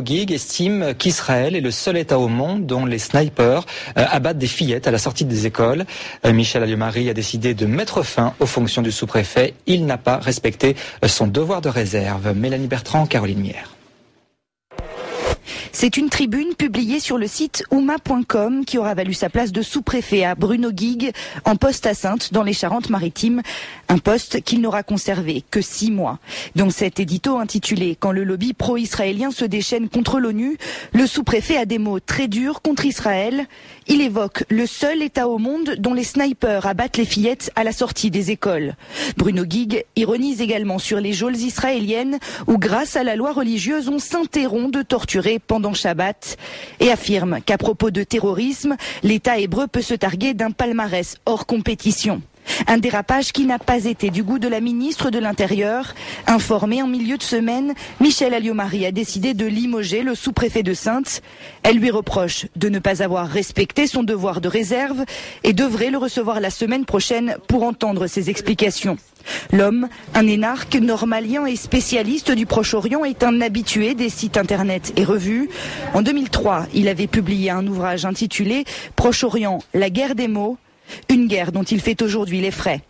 Gig estime qu'Israël est le seul État au monde dont les snipers abattent des fillettes à la sortie des écoles. Michel Alliot-Marie a décidé de mettre fin aux fonctions du sous-préfet. Il n'a pas respecté son devoir de réserve. Mélanie Bertrand, Caroline Mière. C'est une tribune publiée sur le site ouma.com qui aura valu sa place de sous-préfet à Bruno Gig, en poste à Saintes, dans les Charentes-Maritimes. Un poste qu'il n'aura conservé que 6 mois. Dans cet édito intitulé « Quand le lobby pro-israélien se déchaîne contre l'ONU », le sous-préfet a des mots très durs contre Israël. Il évoque le seul État au monde dont les snipers abattent les fillettes à la sortie des écoles. Bruno Gig ironise également sur les geôles israéliennes où, grâce à la loi religieuse, on s'interrompt de torturer pendant Shabbat et affirme qu'à propos de terrorisme, l'État hébreu peut se targuer d'un palmarès hors compétition. Un dérapage qui n'a pas été du goût de la ministre de l'Intérieur. Informée en milieu de semaine, Michel Alliot-Marie a décidé de limoger le sous-préfet de Saintes. Elle lui reproche de ne pas avoir respecté son devoir de réserve et devrait le recevoir la semaine prochaine pour entendre ses explications. L'homme, un énarque normalien et spécialiste du Proche-Orient, est un habitué des sites internet et revues. En 2003, il avait publié un ouvrage intitulé « Proche-Orient, la guerre des mots ». Une guerre dont il fait aujourd'hui les frais.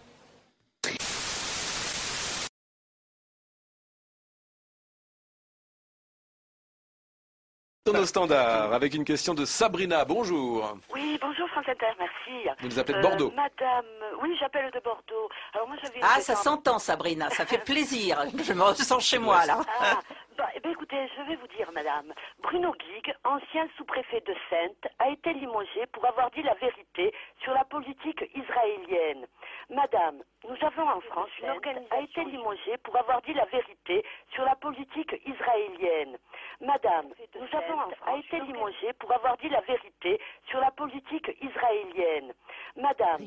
Au standard, avec une question de Sabrina. Bonjour. Oui, bonjour France Inter, merci. Vous nous appelez de Bordeaux. Madame, oui, j'appelle de Bordeaux. Alors moi j'avais. Ah, ça s'entend, Sabrina. Ça fait plaisir. Je me ressens chez moi là. Ah, écoutez, je vais vous dire, madame. Bruno Gig, ancien sous-préfet de Saintes, a été limogé pour avoir dit la vérité sur la politique israélienne. Madame, nous avons en France une organisation a été limogé pour avoir dit la vérité sur la politique israélienne. Madame, nous avons en France a été limogé pour avoir dit la vérité sur la politique israélienne. Madame,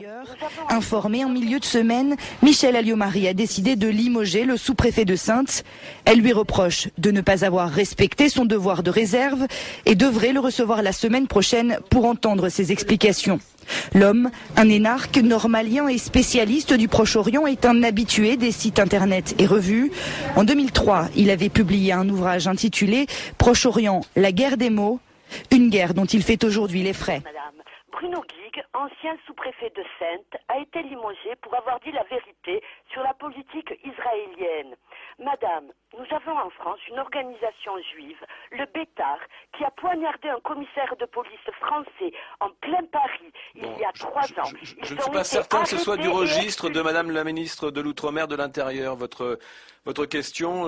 informée en milieu de semaine, Michel Alliot-Marie a décidé de limoger le sous-préfet de Saintes. Elle lui reproche de ne pas avoir respecté son devoir de réserve et devrait le recevoir la semaine prochaine pour entendre ses explications. L'homme, un énarque normalien et spécialiste du Proche-Orient, est un habitué des sites internet et revues. En 2003, il avait publié un ouvrage intitulé « Proche-Orient, la guerre des mots », une guerre dont il fait aujourd'hui les frais. Madame, Bruno Gig, ancien sous-préfet de Saintes, a été limogé pour avoir dit la vérité sur la politique israélienne. Madame, nous avons en France une organisation juive, le Bétard, qui a poignardé un commissaire de police français en plein Paris il y a 3 ans. Je ne suis pas certain que ce soit du registre de Madame la ministre de l'Outre-mer de l'Intérieur. Votre question...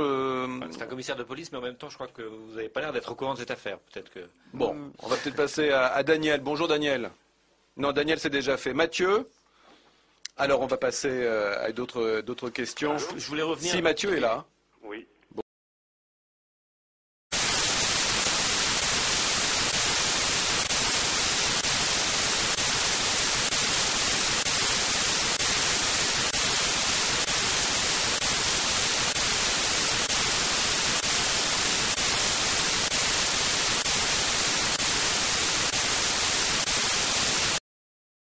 C'est un commissaire de police, mais en même temps, je crois que vous n'avez pas l'air d'être au courant de cette affaire. Peut-être que... Bon, on va peut-être passer à Daniel. Bonjour Daniel. Non, Daniel, c'est déjà fait. Mathieu. Alors, on va passer à d'autres questions. Je voulais revenir... Si Mathieu est là.